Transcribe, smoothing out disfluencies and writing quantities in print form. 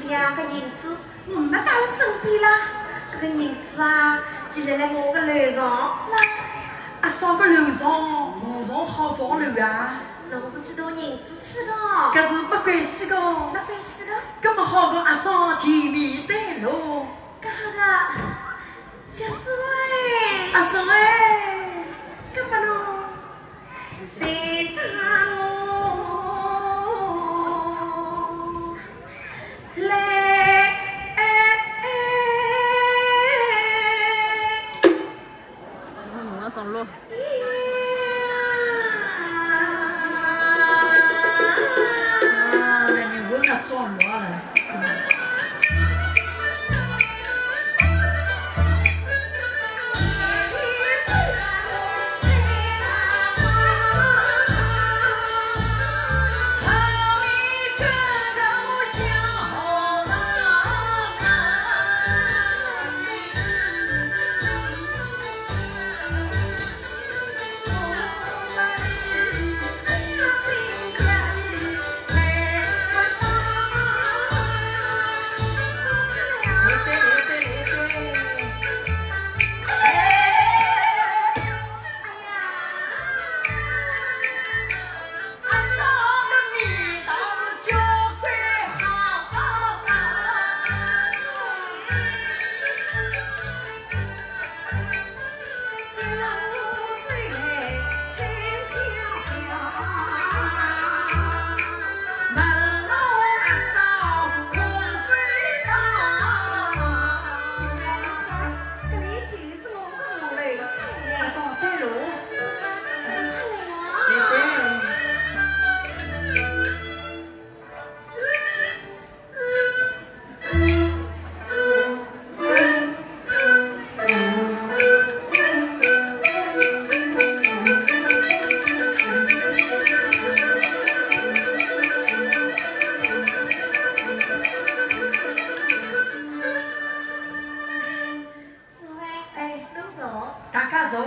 是呀，个银子我没带了身边啦。这个银子啊，就来来我个楼上啦。啊，上个楼上，楼上好上楼啊。侬是几多银子去的？搿是不关系的。没关系的。搿么好个阿桑前面带路。搿好个，小师妹。阿桑哎，搿么侬谁带我来？我懂路。那你问我撞罗了。大家走。